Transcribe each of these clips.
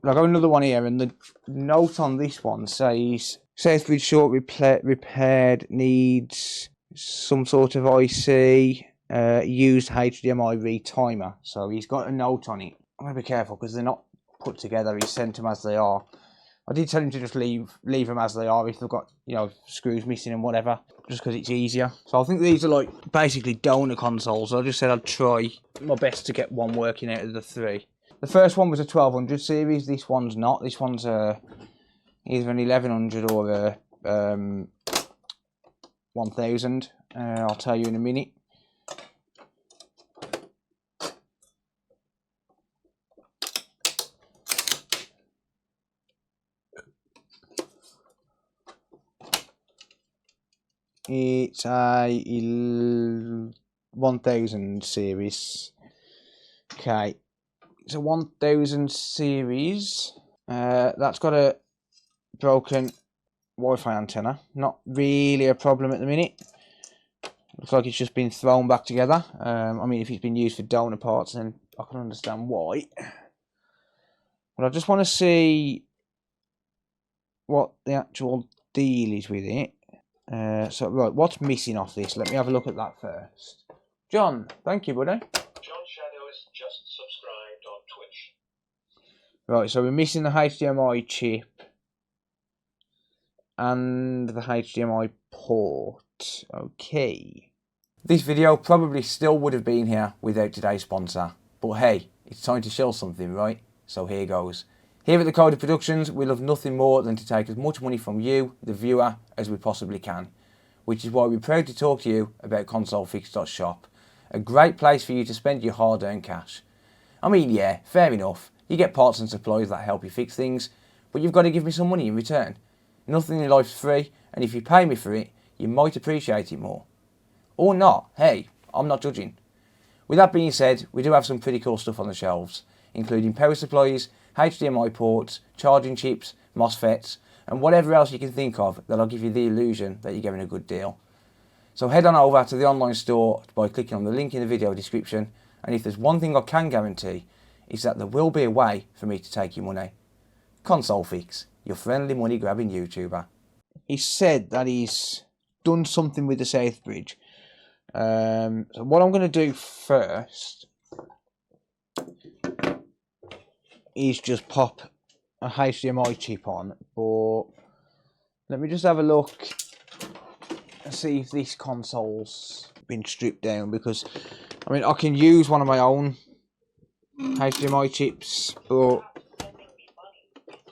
I've got another one here, and the note on this one says bridge short repaired, needs some sort of IC, used HDMI retimer. So he's got a note on it. I'm gonna be careful because they're not put together. He sent them as they are. I did tell him to just leave them as they are if they've got, you know, screws missing and whatever, just because it's easier. So I think these are like basically donor consoles. So I just said I'd try my best to get one working out of the three. The first one was a 1200 series. This one's not. This one's either an 1100 or a 1000. I'll tell you in a minute. It's a 1000 series. Okay, it's a 1000 series. That's got a broken Wi-Fi antenna. Not really a problem at the minute. Looks like it's just been thrown back together. I mean, if it's been used for donor parts, then I can understand why. But I just want to see what the actual deal is with it. So, right, what's missing off this? Let me have a look at that first. John, thank you, buddy. John Shadow has just subscribed on Twitch. Right, so we're missing the HDMI chip and the HDMI port. Okay. This video probably still would have been here without today's sponsor. But hey, it's time to show something, right? So here goes. Here at the Coder Productions, we love nothing more than to take as much money from you, the viewer, as we possibly can. Which is why we're proud to talk to you about consolefix.shop. A great place for you to spend your hard-earned cash. I mean, yeah, fair enough. You get parts and supplies that help you fix things, but you've got to give me some money in return. Nothing in life's free, and if you pay me for it, you might appreciate it more. Or not, hey, I'm not judging. With that being said, we do have some pretty cool stuff on the shelves, including power supplies, HDMI ports, charging chips, MOSFETs, and whatever else you can think of that'll give you the illusion that you're getting a good deal. So head on over to the online store by clicking on the link in the video description, and if there's one thing I can guarantee, is that there will be a way for me to take your money. Console Fix, your friendly money grabbing YouTuber. He said that he's done something with the South Bridge. So what I'm going to do first is just pop a HDMI chip on, but let me just have a look and see if this console's been stripped down, because I mean I can use one of my own HDMI chips, but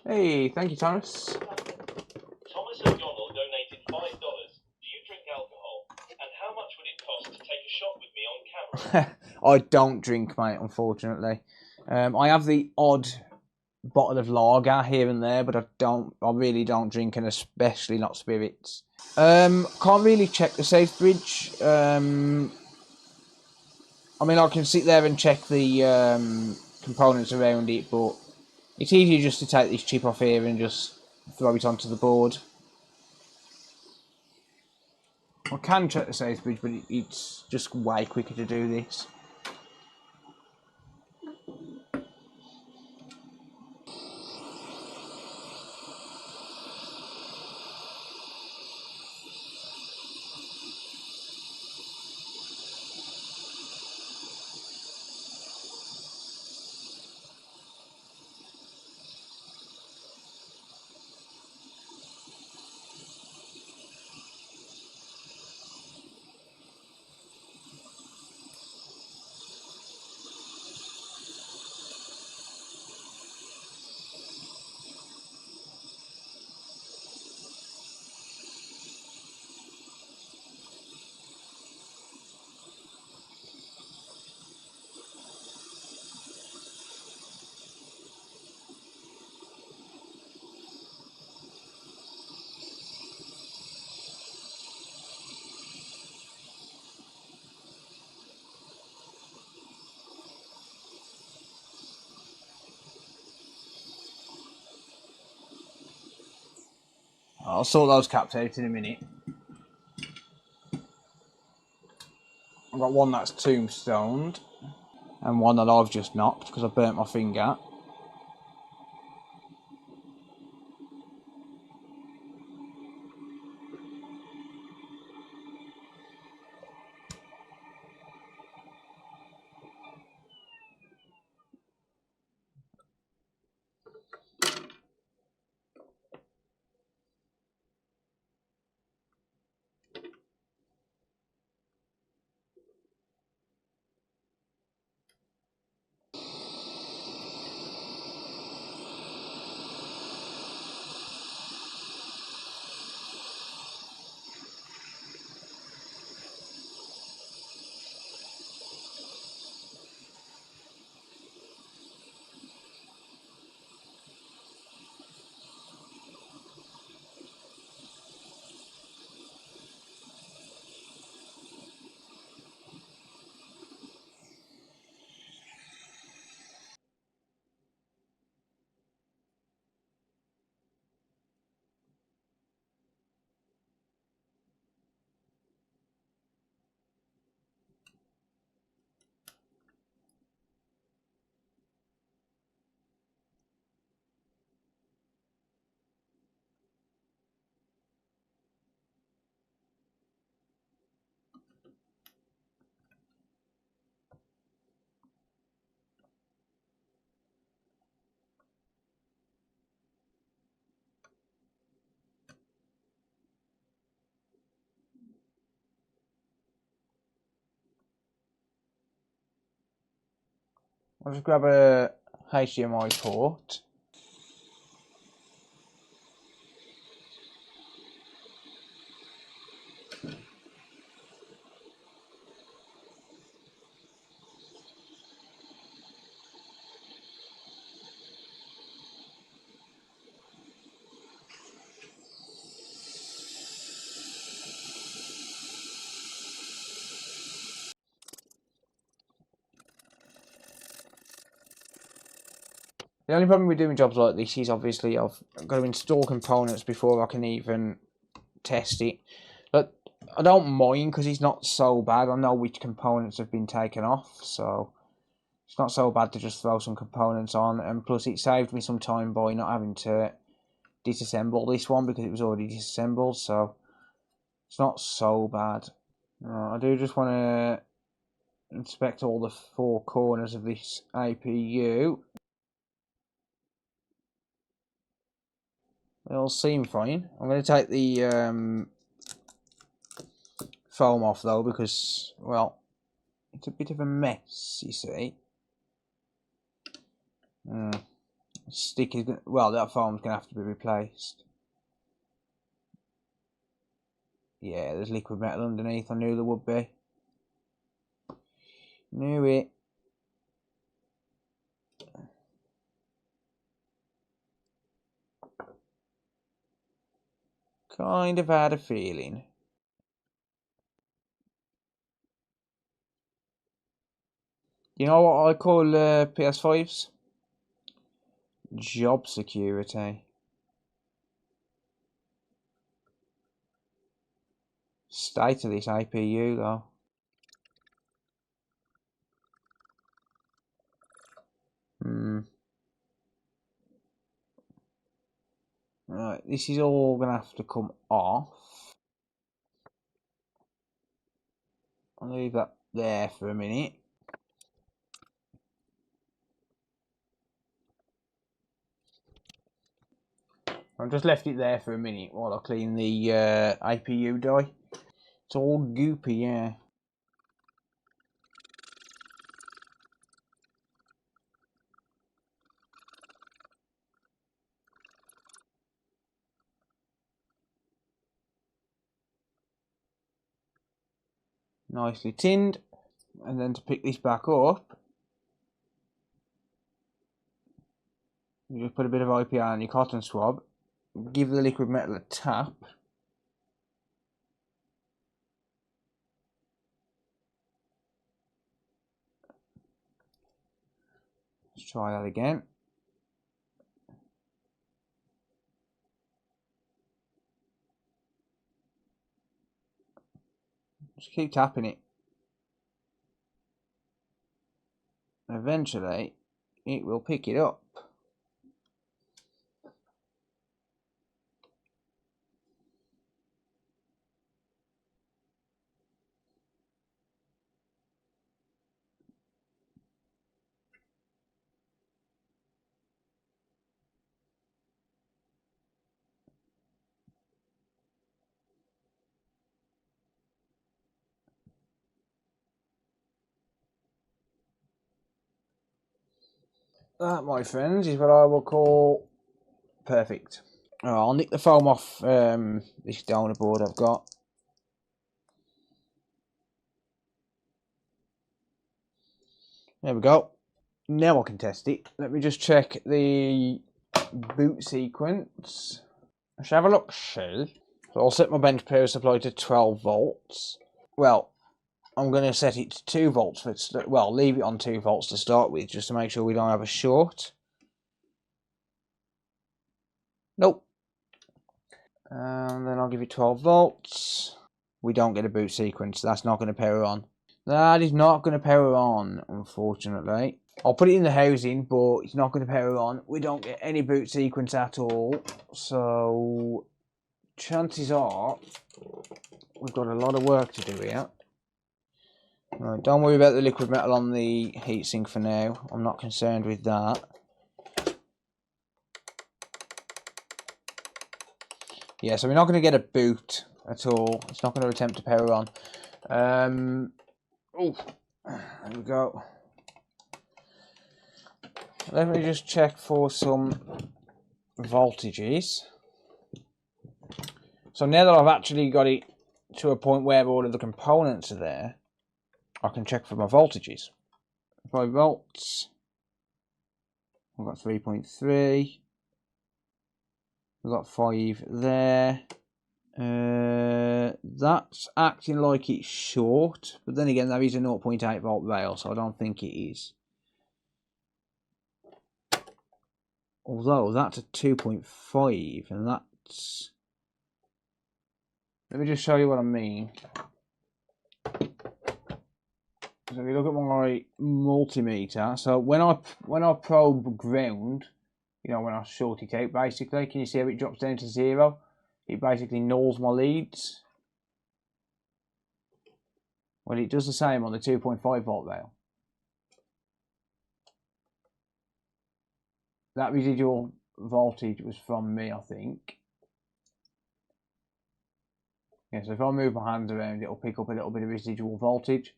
hey, thank you, Thomas. Thomas O'Donnell donated $5. Do you drink alcohol? And how much would it cost to take a shot with me on camera? I don't drink, mate, unfortunately. I have the odd bottle of lager here and there, but I really don't drink, and especially not spirits. Can't really check the South Bridge. I mean, I can sit there and check the components around it, but it's easier just to take this chip off here and just throw it onto the board. I can check the South Bridge, but it's just way quicker to do this. I'll sort those caps out in a minute. I've got one that's tombstoned and one that I've just knocked because I burnt my finger. I'll just grab a HDMI port. The only problem with doing jobs like this is obviously I've got to install components before I can even test it. But I don't mind because it's not so bad. I know which components have been taken off, so it's not so bad to just throw some components on. And plus it saved me some time by not having to disassemble this one because it was already disassembled, so it's not so bad. I do just want to inspect all the four corners of this APU. They all seem fine. I'm going to take the foam off though because, well, it's a bit of a mess, you see. Stick is gonna, well, that foam's going to have to be replaced. Yeah, there's liquid metal underneath. I knew there would be. Knew it. Kind of had a feeling. You know what I call PS5s? Job security. State of this APU though. Right, this is all gonna have to come off. I'll leave that there for a minute. I've just left it there for a minute while I clean the APU die. It's all goopy, yeah. Nicely tinned. And then to pick this back up, you just put a bit of IPA on your cotton swab, give the liquid metal a tap. Let's try that again. Just keep tapping it. Eventually, it will pick it up. That, my friends, is what I will call perfect. Right, I'll nick the foam off this donor board I've got. There we go. Now I can test it. Let me just check the boot sequence. Let's have a look, see. So I'll set my bench power supply to 12 volts. Well, I'm going to set it to 2 volts for well, leave it on 2 volts to start with, just to make sure we don't have a short. Nope. And then I'll give it 12 volts. We don't get a boot sequence. That's not going to power on. That is not going to power on, unfortunately. I'll put it in the housing, but it's not going to power on. We don't get any boot sequence at all. So, chances are, we've got a lot of work to do here. Right, don't worry about the liquid metal on the heatsink for now. I'm not concerned with that. Yeah, so we're not going to get a boot at all. It's not going to attempt to power on. Oh, there we go. Let me just check for some voltages. So now that I've actually got it to a point where all of the components are there, I can check for my voltages. 5 volts. I've got 3.3. We've got 5 there. That's acting like it's short, but then again there is a 0.8 volt rail, so I don't think it is. Although that's a 2.5, and that's... Let me just show you what I mean. So if you look at my multimeter, so when I probe ground, you know, when I short it out basically, can you see how it drops down to 0? It basically nulls my leads. Well, it does the same on the 2.5 volt rail. That residual voltage was from me, I think. Yeah, so if I move my hands around, it'll pick up a little bit of residual voltage.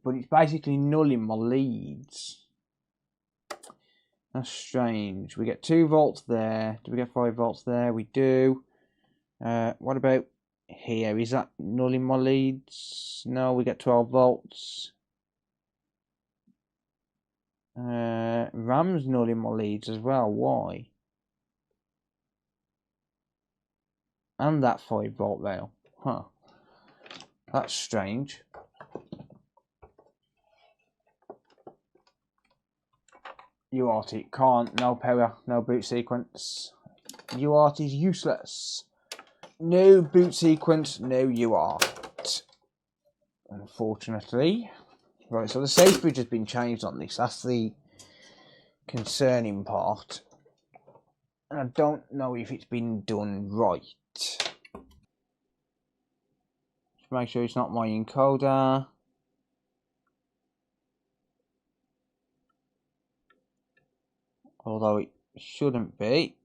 But it's basically nulling my leads. That's strange. We get 2 volts there. Do we get 5 volts there? We do. What about here? Is that nulling my leads? No, we get 12 volts. RAM's nulling my leads as well. Why? And that 5 volt rail. Huh. That's strange. UART can't. No power. No boot sequence. UART is useless. No boot sequence. No UART. Unfortunately. Right, so the safe bridge has been changed on this. That's the concerning part. And I don't know if it's been done right. Just make sure it's not my encoder. Although it shouldn't be.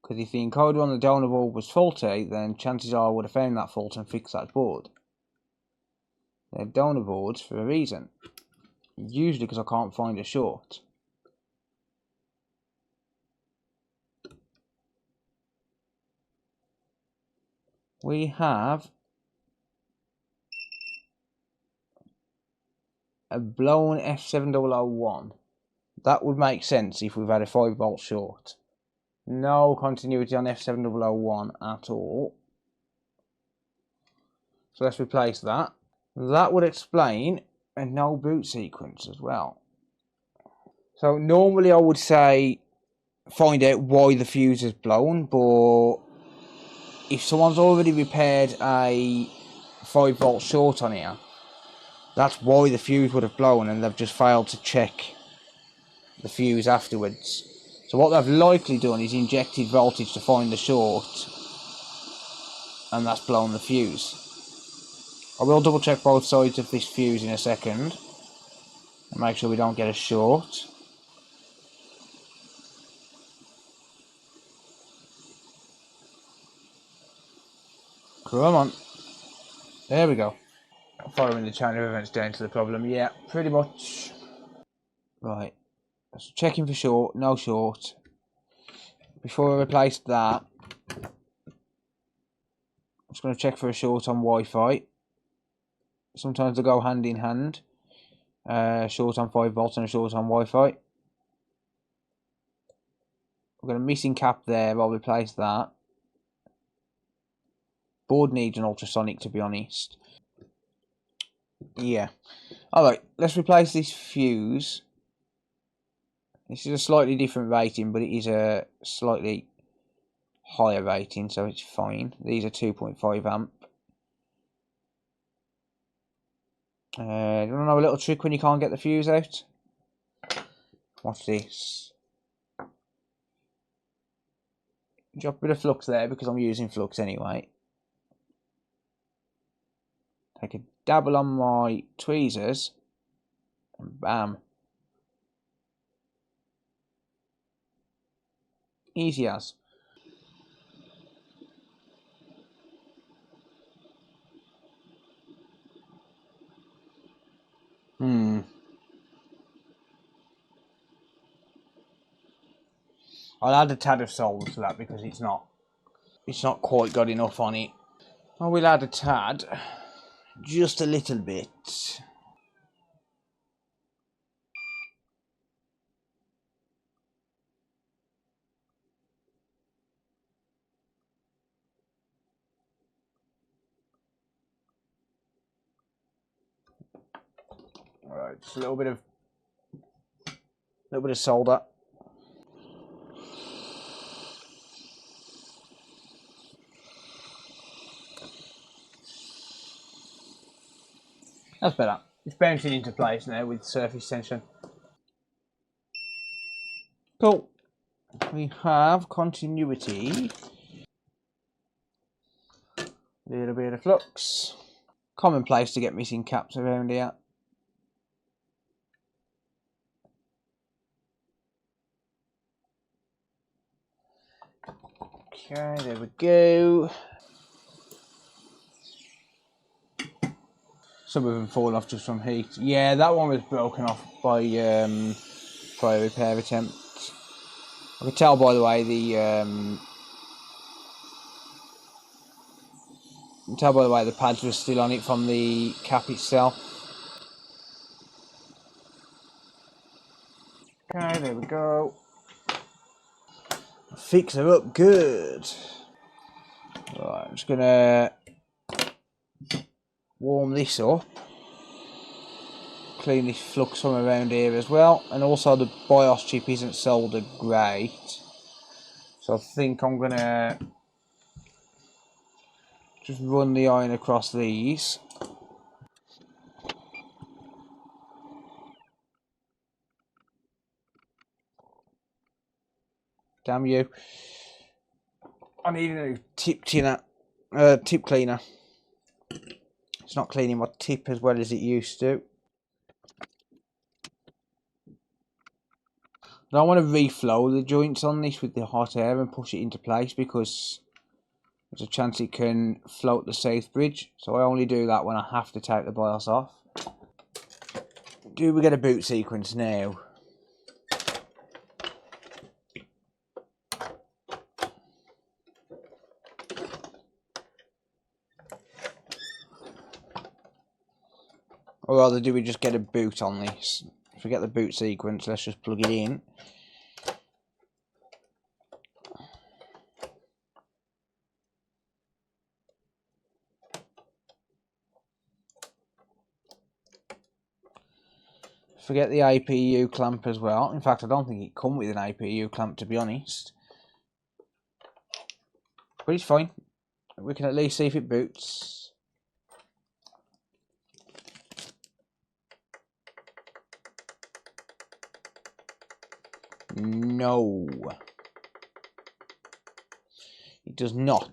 Because if the encoder on the donor board was faulty, then chances are I would have found that fault and fixed that board. They're donor boards for a reason. Usually because I can't find a short. We have a blown F7001. That would make sense if we've had a 5 volt short. No continuity on F7001 at all. So let's replace that. That would explain a no boot sequence as well. So normally I would say find out why the fuse is blown, but if someone's already repaired a 5 volt short on here, that's why the fuse would have blown, and they've just failed to check the fuse afterwards. So what they've likely done is injected voltage to find the short, and that's blown the fuse. I will double check both sides of this fuse in a second and make sure we don't get a short. Come on. There we go. Following the chain of events down to the problem. Yeah, pretty much. Right. So checking for short. No short. Before I replace that, I'm just going to check for a short on Wi-Fi. Sometimes they go hand in hand. Short on 5 volts and a short on Wi-Fi. We've got a missing cap there. I'll replace that. Board needs an ultrasonic, to be honest. Yeah. Alright, let's replace this fuse. This is a slightly different rating, but it is a slightly higher rating, so it's fine. These are 2.5 amp. Do you want to know a little trick when you can't get the fuse out? Watch this. Drop a bit of flux there because I'm using flux anyway. Take a dabble on my tweezers and bam. Easy as. I'll add a tad of solder to that because it's not quite got enough on it. I will add a tad, just a little bit. Alright, just a little bit of solder. That's better. It's bouncing into place now with surface tension. Cool. We have continuity. A little bit of flux. Commonplace to get missing caps around here. Okay, there we go. Some of them fall off just from heat. Yeah, that one was broken off by prior repair attempt. I can tell by the way the pads were still on it from the cap itself. Okay, there we go. Fix her up good. Right, I'm just gonna warm this up. Clean this flux from around here as well, and also the BIOS chip isn't soldered great, so I think I'm gonna just run the iron across these. Damn you! I need a new tip cleaner. It's not cleaning my tip as well as it used to. I don't want to reflow the joints on this with the hot air and push it into place because there's a chance it can float the safe bridge. So I only do that when I have to take the BIOS off. Do we get a boot sequence now? Or rather, do we just get a boot on this? Forget the boot sequence, let's just plug it in. Forget the APU clamp as well. In fact, I don't think it come with an APU clamp, to be honest. But it's fine. We can at least see if it boots. No. It does not.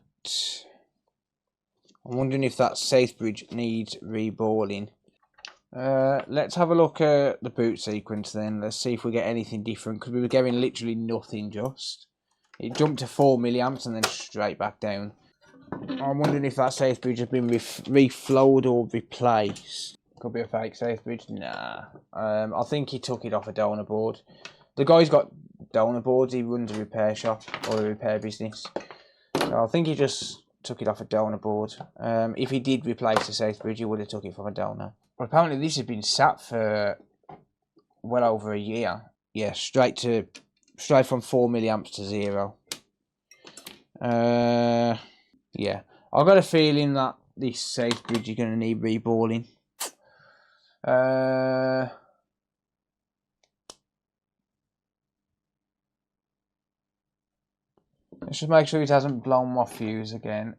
I'm wondering if that safe bridge needs reballing. Let's have a look at the boot sequence then. Let's see if we get anything different, because we were getting literally nothing just. It jumped to 4 milliamps and then straight back down. I'm wondering if that safe bridge has been reflowed or replaced. Could be a fake safe bridge. Nah. I think he took it off a donor board. The guy's got donor boards. He runs a repair shop or a repair business. So I think he just took it off a donor board. If he did replace the safe bridge, he would have took it from a donor. But apparently this has been sat for well over a year. Yeah, straight from 4 milliamps to 0. Yeah, I've got a feeling that this safe bridge is going to need reballing. Let's just make sure it hasn't blown my fuse again.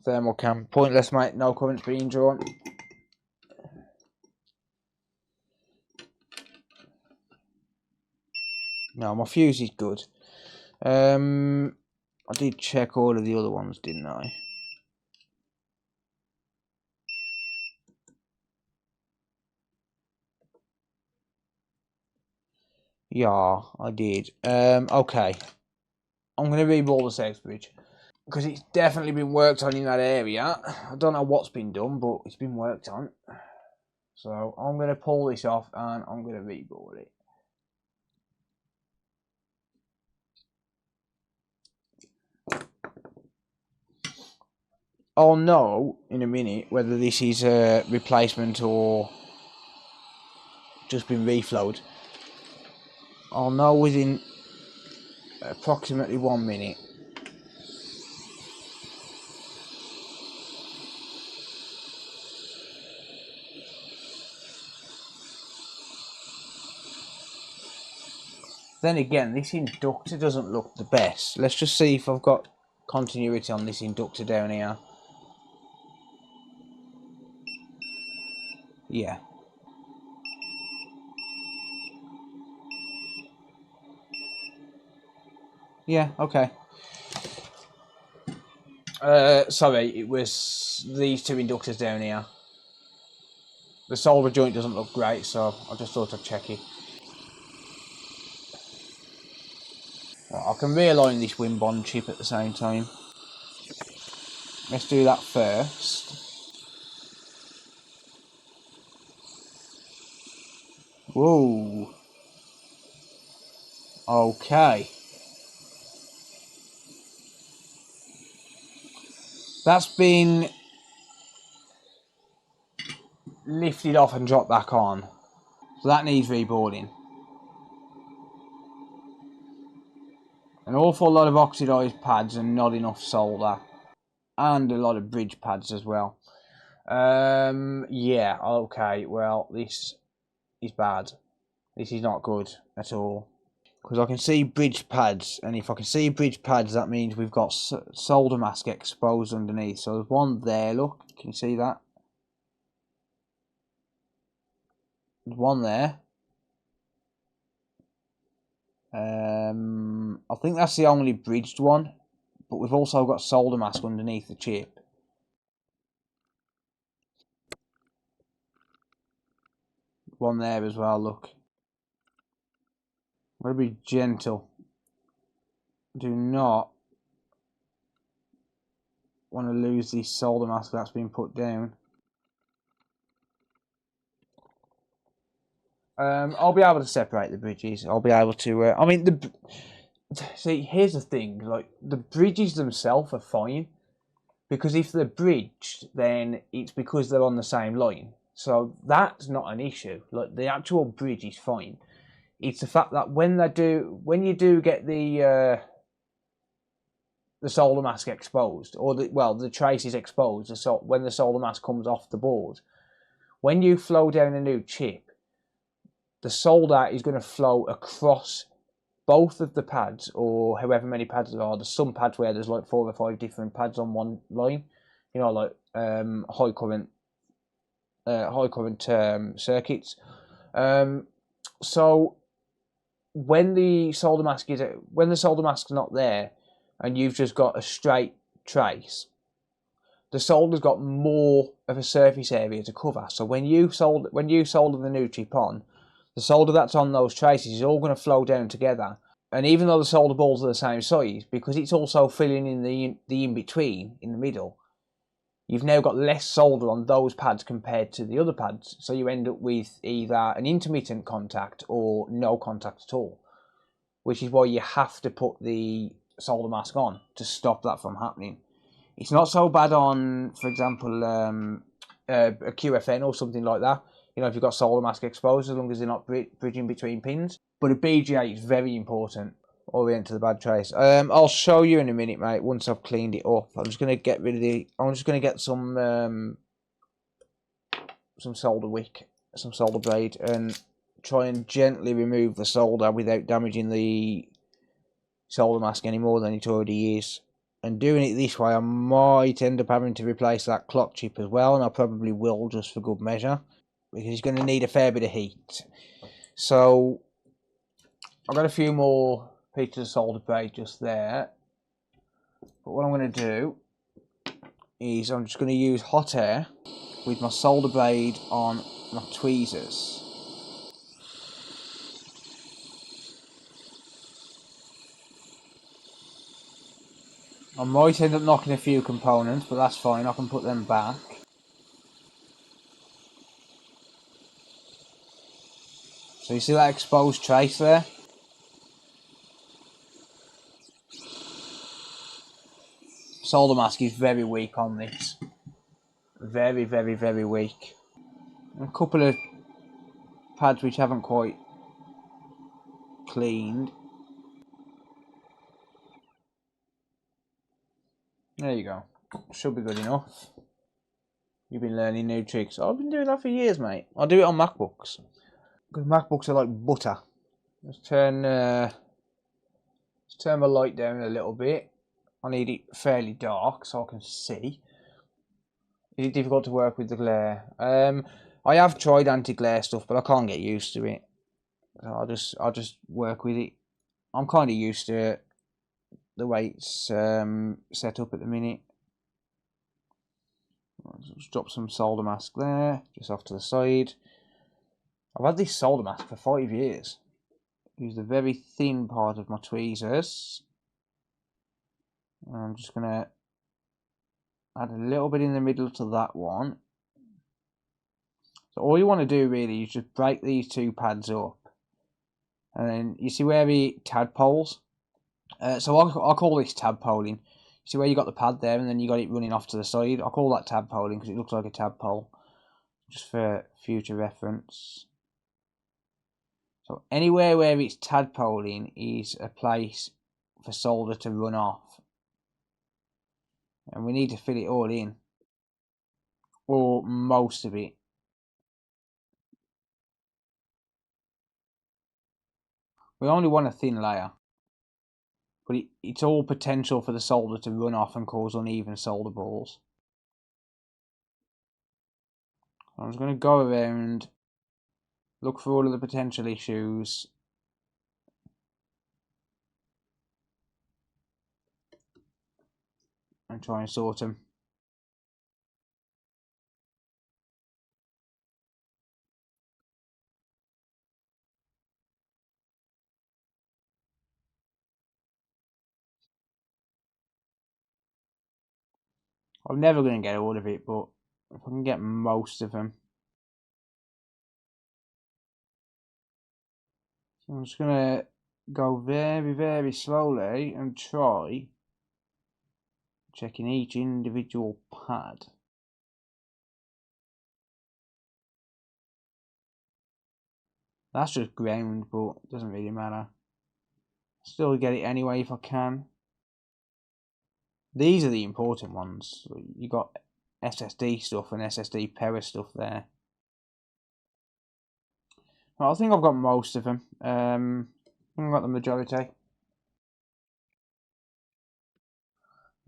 Thermal cam, pointless mate, no current's being drawn. No, my fuse is good. I did check all of the other ones, didn't I? Yeah, I did. Okay. I'm going to rebuild the South Bridge. Because it's definitely been worked on in that area. I don't know what's been done, but it's been worked on. So I'm going to pull this off and I'm going to rebuild it. I'll know in a minute whether this is a replacement or just been reflowed. I'll know within approximately 1 minute. Then again, this inductor doesn't look the best. Let's just see if I've got continuity on this inductor down here. Yeah. Yeah, okay. Sorry, it was these two inductors down here. The solder joint doesn't look great, so I just thought I'd check it. Well, I can realign this Wimbond chip at the same time. Let's do that first. Whoa. Okay. That's been lifted off and dropped back on. So that needs reboarding. An awful lot of oxidised pads and not enough solder. And a lot of bridge pads as well. Yeah, okay, well, this is bad. This is not good at all. Because I can see bridge pads, and if I can see bridge pads, that means we've got solder mask exposed underneath. So there's one there, look, can you see that? There's one there. I think that's the only bridged one, but we've also got solder mask underneath the chip. One there as well, look. I'm going to be gentle. Do not want to lose the solder mask that's been put down. I'll be able to separate the bridges. I'll be able to. I mean, see, here's the thing. Like, the bridges themselves are fine, because if they're bridged, then it's because they're on the same line. So that's not an issue. Like, the actual bridge is fine. It's the fact that when you do get the solder mask exposed, or the trace is exposed, when the solder mask comes off the board, when you flow down a new chip, the solder is going to flow across both of the pads, or however many pads there are. There's some pads where there's like 4 or 5 different pads on one line, you know, like high current circuits. So when the solder mask is not there, and you've just got a straight trace, the solder's got more of a surface area to cover. So when you solder the new chip on, the solder that's on those traces is all going to flow down together. And even though the solder balls are the same size, because it's also filling in the in-between, in the middle, you've now got less solder on those pads compared to the other pads. So you end up with either an intermittent contact or no contact at all, which is why you have to put the solder mask on to stop that from happening. It's not so bad on, for example, a QFN or something like that. You know, if you've got solder mask exposed, as long as they're not bridging between pins. But a BGA is very important. Orient to the bad trace. I'll show you in a minute, mate. Once I've cleaned it up, I'm just gonna get rid of I'm just gonna get some solder wick, some solder braid, and try and gently remove the solder without damaging the solder mask any more than it already is. And doing it this way, I might end up having to replace that clock chip as well, and I probably will, just for good measure, because it's going to need a fair bit of heat. So I've got a few more pieces of solder braid just there, but what I'm going to do is I'm just going to use hot air with my solder braid on my tweezers. I might end up knocking a few components, but that's fine, I can put them back. So you see that exposed trace there? Solder mask is very weak on this. Very, very, very weak. A couple of pads which haven't quite cleaned. There you go. Should be good enough. You've been learning new tricks. I've been doing that for years, mate. I do it on MacBooks. Because MacBooks are like butter. Let's turn my light down a little bit. I need it fairly dark so I can see. Is it difficult to work with the glare? I have tried anti-glare stuff, but I can't get used to it. So I'll just work with it. I'm kind of used to it, the way it's set up at the minute. Just drop some solder mask there, just off to the side. I've had this solder mask for 5 years. Use the very thin part of my tweezers. I'm just gonna add a little bit in the middle to that one. So all you want to do really is just break these two pads up, and then you see where the tadpoles. So I'll call this tadpoling. You see where you got the pad there, and then you got it running off to the side. I'll call that tadpoling because it looks like a tadpole, just for future reference. So anywhere where it's tadpoling is a place for solder to run off, and we need to fill it all in, or most of it. We only want a thin layer, but it's all potential for the solder to run off and cause uneven solder balls. I'm just going to go around, look for all of the potential issues, and try and sort them. I'm never going to get all of it, but if I can get most of them. So I'm just going to go very, very slowly and try checking each individual pad. That's just ground, but it doesn't really matter. Still get it anyway if I can. These are the important ones. You got SSD stuff and SSD power stuff there. Well, I think I've got most of them. I think I've got the majority.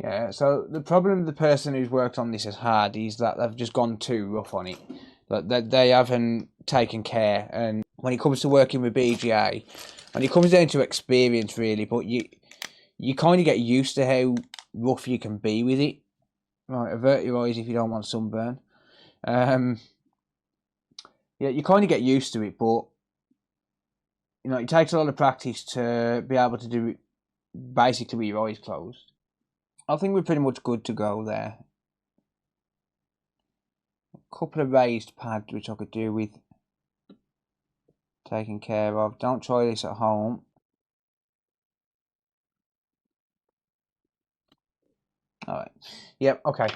Yeah, so the problem the person who's worked on this has had is that they've just gone too rough on it. That they haven't taken care, and when it comes to working with BGA, and it comes down to experience really, but you kind of get used to how rough you can be with it. Right, avert your eyes if you don't want sunburn. Yeah, you kind of get used to it, but you know, it takes a lot of practice to be able to do it basically with your eyes closed. I think we're pretty much good to go there. A couple of raised pads which I could do with taking care of. Don't try this at home. Alright. Yep, okay.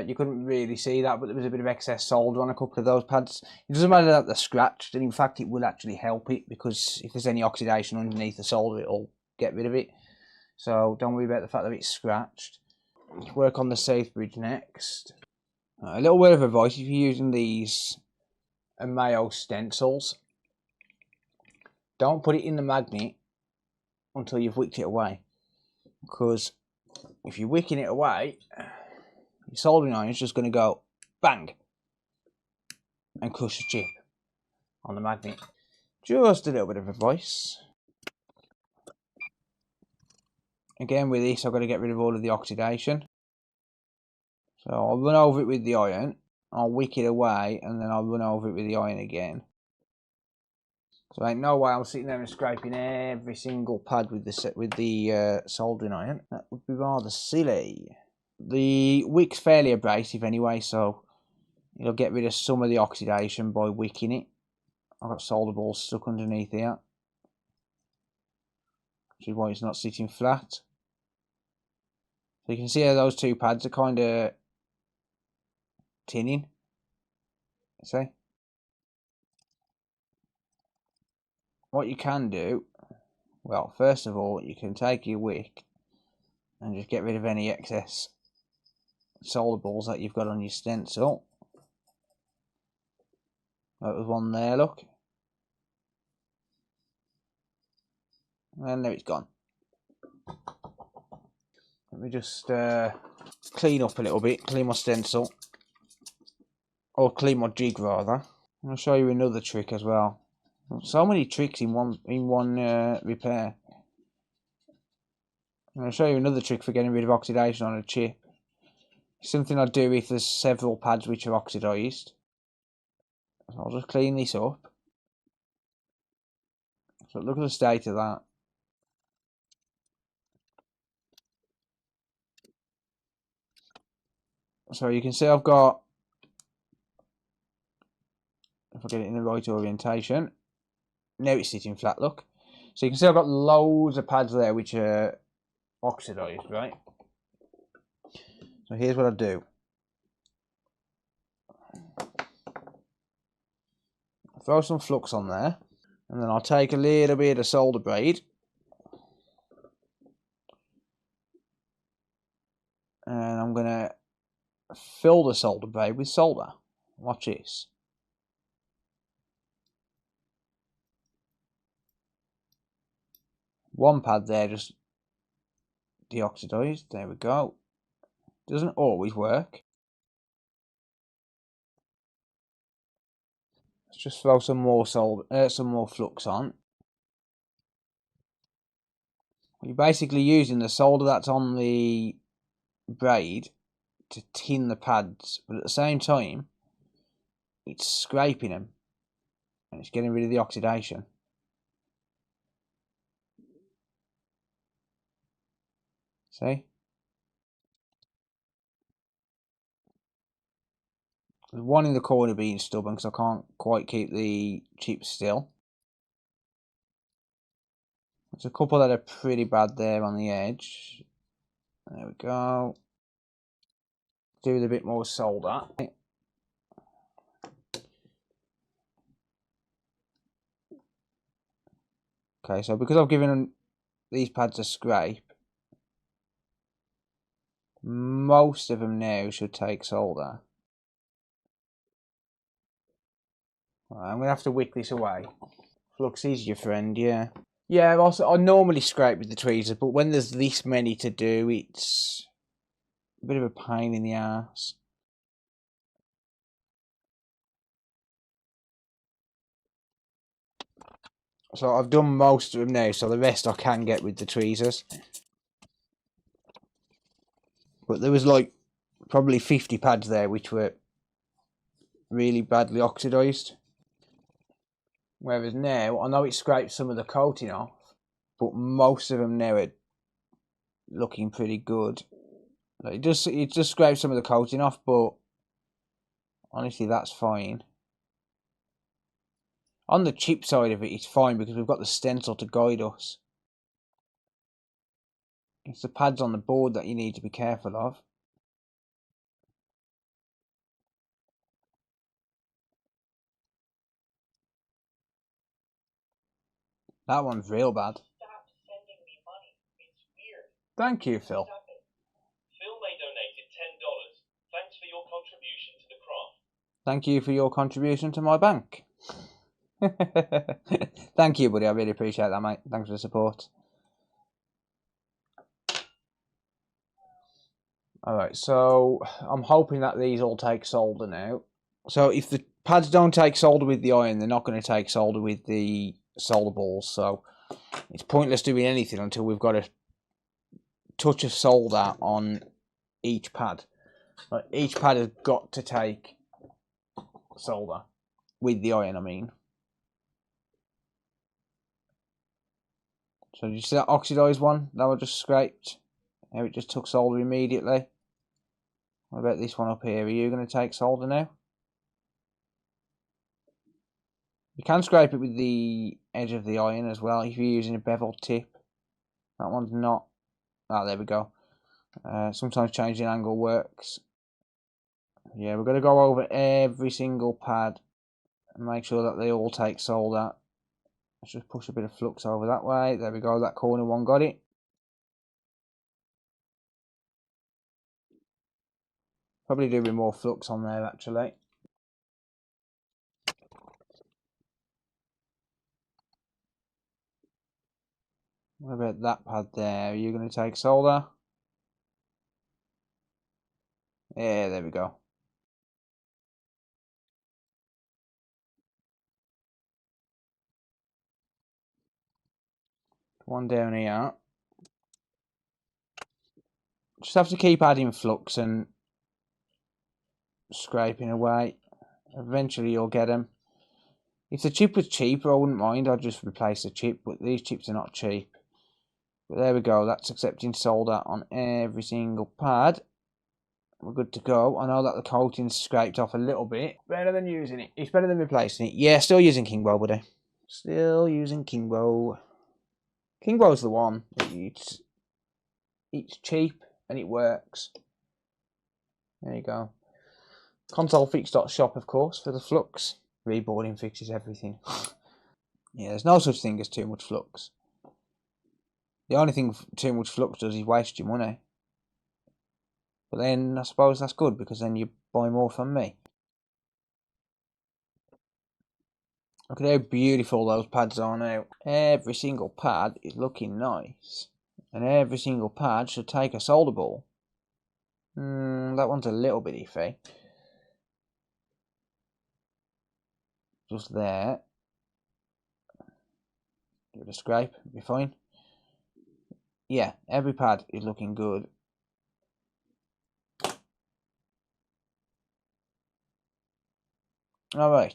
You couldn't really see that, but there was a bit of excess solder on a couple of those pads. It doesn't matter that they're scratched, and in fact it will actually help it, because if there's any oxidation underneath the solder, it'll get rid of it. So don't worry about the fact that it's scratched. Let's work on the safe bridge next. A little word of advice: if you're using these Mayo stencils, don't put it in the magnet until you've wicked it away, because if you're wicking it away, your soldering iron is just going to go bang and crush the chip on the magnet. Just a little bit of advice. Again, with this, I've got to get rid of all of the oxidation. So I'll run over it with the iron, I'll wick it away, and then I'll run over it with the iron again. So ain't no way I'm sitting there and scraping every single pad with the soldering iron. That would be rather silly. The wick's fairly abrasive anyway, so it'll get rid of some of the oxidation by wicking it. I've got solder balls stuck underneath here, which is why it's not sitting flat. So you can see how those two pads are kind of tinning. See? What you can do, well, first of all, you can take your wick and just get rid of any excess solder balls that you've got on your stencil. That was one there, look. And now it's gone. Let me just clean up a little bit, clean my stencil. Or clean my jig rather. I'll show you another trick as well. So many tricks in one repair. I'm going to show you another trick for getting rid of oxidation on a chip. Something I do if there's several pads which are oxidised. So I'll just clean this up. So look at the state of that. So you can see I've got, if I get it in the right orientation, now it's sitting flat, look. So you can see I've got loads of pads there which are oxidised, right? So here's what I do. I throw some flux on there, and then I'll take a little bit of solder braid, and I'm going to fill the solder braid with solder. Watch this. One pad there just deoxidised. There we go. Doesn't always work. Let's just throw some more flux on. You're basically using the solder that's on the braid to tin the pads, but at the same time, it's scraping them and it's getting rid of the oxidation. See? There's one in the corner being stubborn because I can't quite keep the chip still. There's a couple that are pretty bad there on the edge. There we go. Do with a bit more solder. Okay, so because I've given these pads a scrape, most of them now should take solder. Right, I'm going to have to wick this away. Flux is your friend, yeah. Yeah, also, I normally scrape with the tweezers, but when there's this many to do, it's a bit of a pain in the ass. So I've done most of them now, so the rest I can get with the tweezers. But there was like probably 50 pads there which were really badly oxidised. Whereas now, I know it scraped some of the coating off, but most of them now are looking pretty good. Like it just scraped some of the coating off, but honestly that's fine. On the chip side of it, it's fine because we've got the stencil to guide us. It's the pads on the board that you need to be careful of. That one's real bad. Stop sending me money. It's weird. Thank you, Phil. Stop it. Phil May donated $10. Thanks for your contribution to the craft. Thank you for your contribution to my bank. Thank you, buddy. I really appreciate that, mate. Thanks for the support. Alright, so I'm hoping that these all take solder now. So if the pads don't take solder with the iron, they're not going to take solder with the solder balls. So it's pointless doing anything until we've got a touch of solder on each pad. Each pad has got to take solder with the iron, I mean. So did you see that oxidised one that I just scraped? How it just took solder immediately. What about this one up here? Are you going to take solder now? You can scrape it with the edge of the iron as well if you're using a beveled tip. That one's not. Ah, there we go. Sometimes changing angle works. Yeah, we're going to go over every single pad and make sure that they all take solder. Let's just push a bit of flux over that way. There we go, that corner one got it. Probably do a bit more flux on there actually. What about that pad there? Are you going to take solder? Yeah, there we go. One down here. Just have to keep adding flux and scraping away. Eventually you'll get them. If the chip was cheaper, I wouldn't mind. I'd just replace the chip, but these chips are not cheap. But there we go. That's accepting solder on every single pad. We're good to go. I know that the coating's scraped off a little bit. Better than using it. It's better than replacing it. Yeah, still using Kingbow, buddy. Still using Kingbow. Kingbow's the one. It's cheap and it works. There you go. Consolefix.shop, of course, for the flux. Reboarding fixes everything. Yeah, there's no such thing as too much flux. The only thing too much flux does is waste your money. But then I suppose that's good because then you buy more from me. Look at how beautiful those pads are now. Every single pad is looking nice. And every single pad should take a solder ball. That one's a little bit iffy. Just there. Give it a scrape, it'll be fine. Yeah, every pad is looking good. Alright.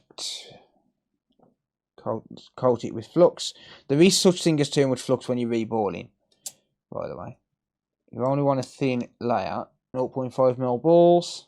Coat it with flux. There is such thing as too much flux when you're reballing, by the way. You only want a thin layer. 0.5mm balls.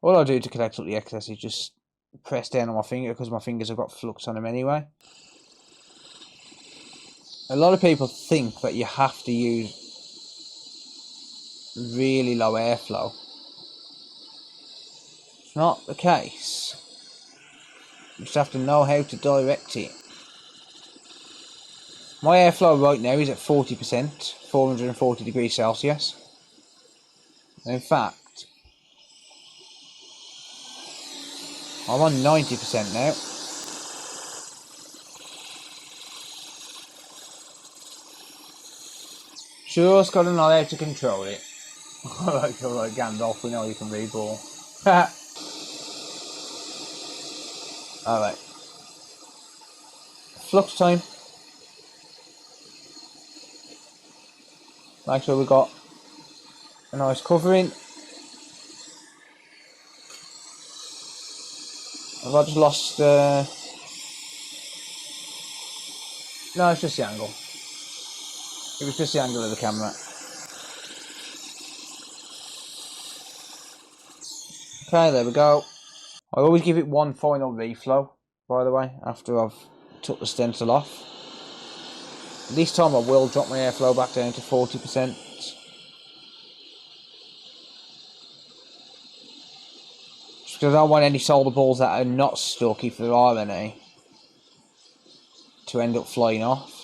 All I do to collect up the excess is just press down on my finger because my fingers have got flux on them anyway. A lot of people think that you have to use really low airflow. It's not the case. You just have to know how to direct it. My airflow right now is at 40%, 440 degrees Celsius. In fact, I'm on 90% now. Just gotta know how to control it. Alright, Gandalf, we know you can read ball. Alright. Flux time. Make sure we got a nice covering. Have I just lost No, it's just the angle. It was just the angle of the camera. Okay, there we go. I always give it one final reflow, by the way, after I've took the stencil off. This time I will drop my airflow back down to 40%. Just because I don't want any solder balls that are not stuck, if there are any, to end up flying off.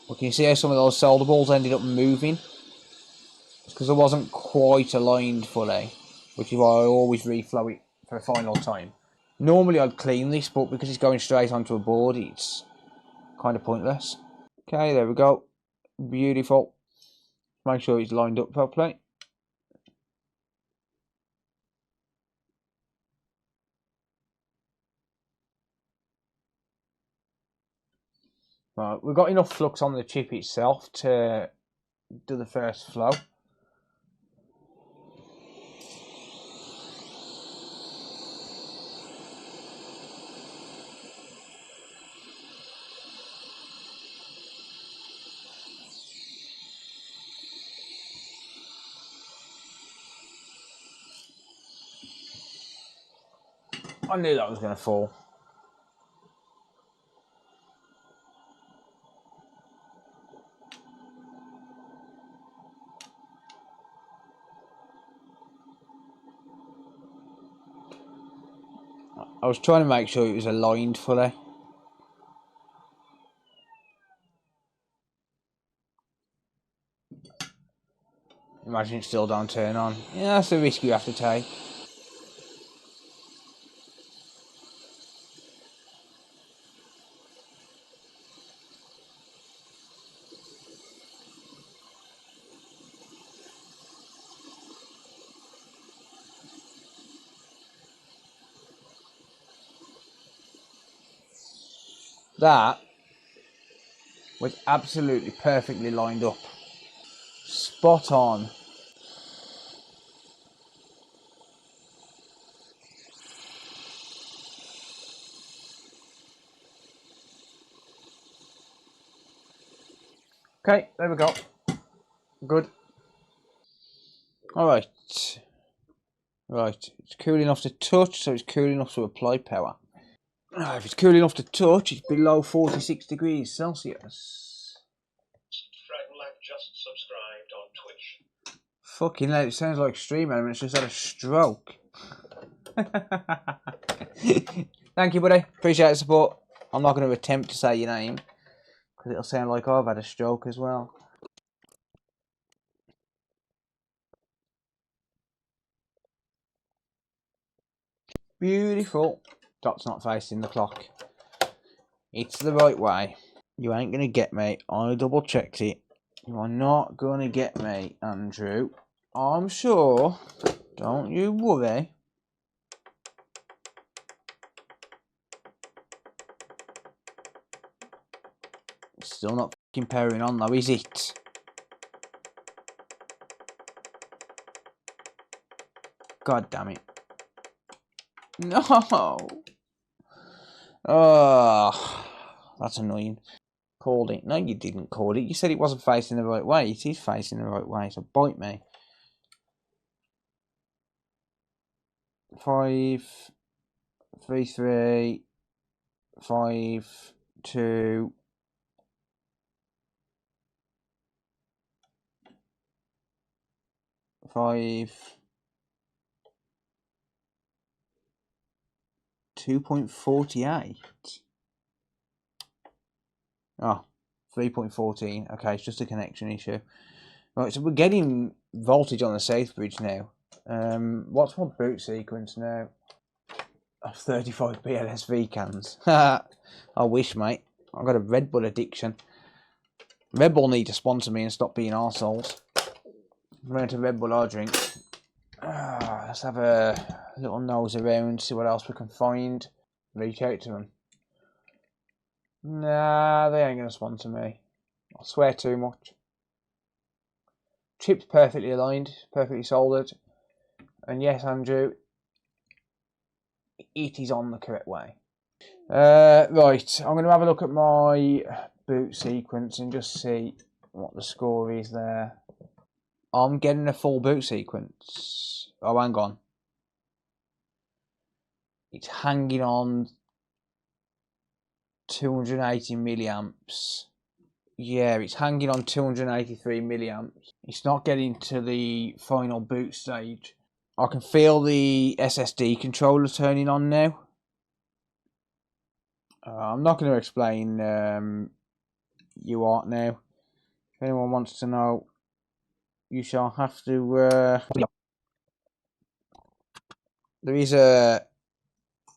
We can see how some of those solder balls ended up moving. It's because I wasn't quite aligned fully, which is why I always reflow it for a final time. Normally I'd clean this, but because it's going straight onto a board, it's kind of pointless. Okay, there we go. Beautiful. Make sure it's lined up properly. Right, we've got enough flux on the chip itself to do the first flow. I knew that was going to fall. I was trying to make sure it was aligned fully. Imagine it still don't turn on. Yeah, that's the risk you have to take. That was absolutely perfectly lined up. Spot on. Okay, there we go. Good. Alright. Right, it's cool enough to touch, so it's cool enough to apply power. If it's cool enough to touch, it's below 46 degrees Celsius. Fraglac just subscribed on Twitch. Fucking hell, it sounds like Stream Elements just had a stroke. Thank you, buddy. Appreciate the support. I'm not going to attempt to say your name, because it'll sound like I've had a stroke as well. Beautiful. Dot's not facing the clock. It's the right way. You ain't going to get me. I double checked it. You are not going to get me, Andrew. I'm sure. Don't you worry. Still not fucking powering on though, is it? God damn it. No! Oh, that's annoying. Called it. No, you didn't call it. You said it wasn't facing the right way. It is facing the right way, so bite me. 5, 3, 3, 5, 2. 5, 2.48. Oh, 3.14. Okay, it's just a connection issue. Right, so we're getting voltage on the safe bridge now. What's my boot sequence now? 35 BLSV cans. I wish, mate. I've got a Red Bull addiction. Red Bull need to sponsor me and stop being arseholes. I'm going to Red Bull I drink. Let's have a little nose around, see what else we can find. Reach out to them. Nah, they ain't going to sponsor me. I swear too much. Chip's perfectly aligned, perfectly soldered. And yes, Andrew, it is on the correct way. Right, I'm going to have a look at my boot sequence and just see what the score is there. I'm getting a full boot sequence. Oh, hang on. It's hanging on 280 milliamps. Yeah, it's hanging on 283 milliamps. It's not getting to the final boot stage. I can feel the SSD controller turning on now. I'm not going to explain UART now. If anyone wants to know, you shall have to. There is a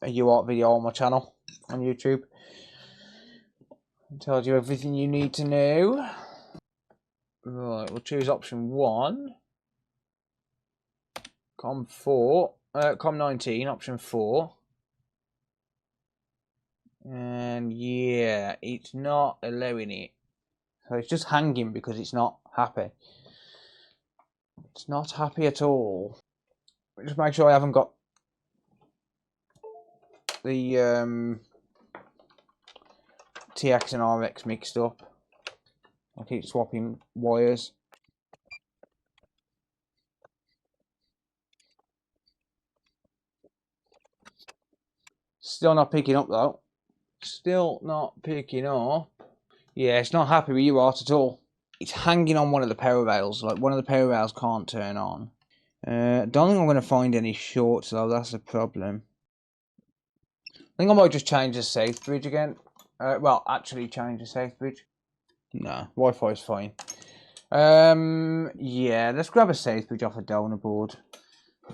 a UART video on my channel on YouTube. It tells you everything you need to know. Right, we'll choose option 1. COM19, option 4. And yeah, it's not allowing it. So it's just hanging because it's not happy. It's not happy at all. Just make sure I haven't got the TX and RX mixed up. I keep swapping wires. Still not picking up though. Still not picking up. Yeah, it's not happy with UART at all. It's hanging on one of the power rails. Like one of the power rails can't turn on. Don't think I'm going to find any shorts though. That's the problem. I think I might just change the safe bridge again. Well, actually change the safe bridge. No, Wi-Fi is fine. Yeah, let's grab a safe bridge off a donor board.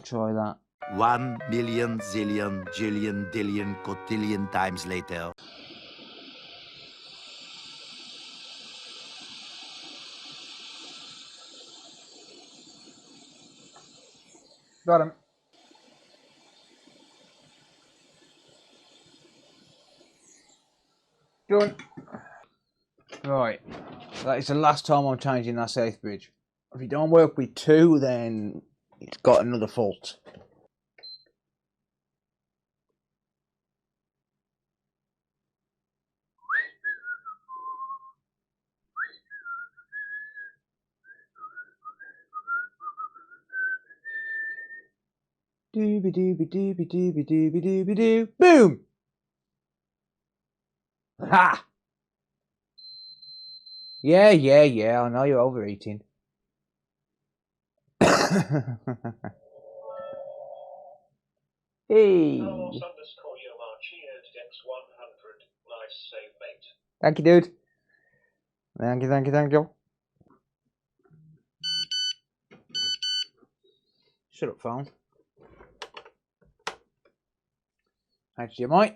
Try that. 1 million zillion jillion dillion cotillion times later. Got him. Done. Right. That is the last time I'm changing that safe bridge. If it don't work with 2, then it's got another fault. Dooby dooby dooby dooby dooby dooby doo. Boom! Ha! Yeah, I know you're overeating. Hey! Nice save, mate. Thank you, dude. Thank you. Shut up, phone. HDMI.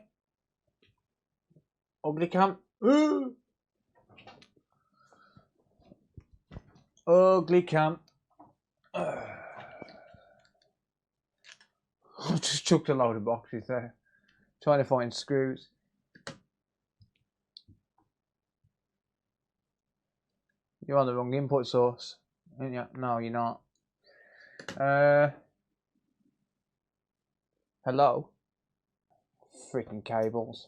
Ugly cam. Ugly cam. I just chucked a load of boxes there. Trying to find screws. You're on the wrong input source. Aren't you? No, you're not. Hello? Freaking cables.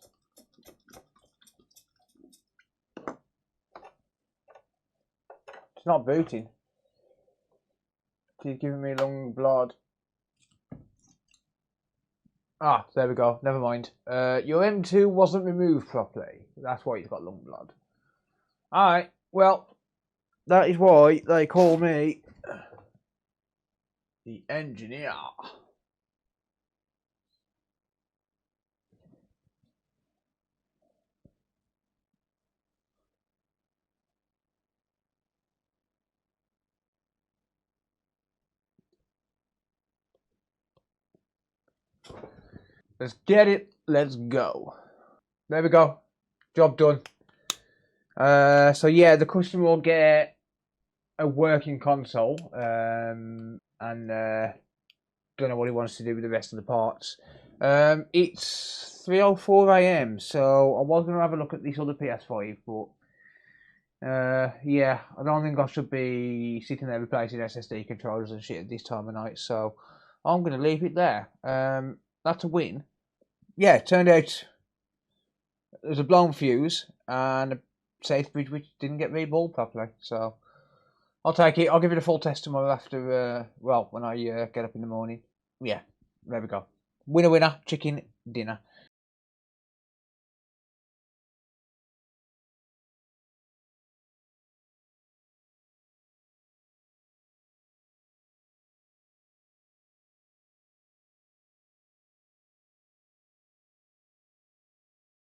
It's not booting. She's giving me long blood. Ah, there we go. Never mind. Your M2 wasn't removed properly. That's why it's got lung blood. Alright, well, that is why they call me the engineer. Let's get it. Let's go. There we go. Job done. So yeah, the customer will get a working console, and don't know what he wants to do with the rest of the parts. It's 3:04 AM, so I was going to have a look at this other PS5, but yeah, I don't think I should be sitting there replacing SSD controllers and shit at this time of night, so I'm going to leave it there. That's a win. Yeah, it turned out there's a blown fuse and a safe bridge which didn't get reballed properly, so I'll take it. I'll give it a full test tomorrow after, well, when I get up in the morning. Yeah, there we go. Winner, winner, chicken dinner.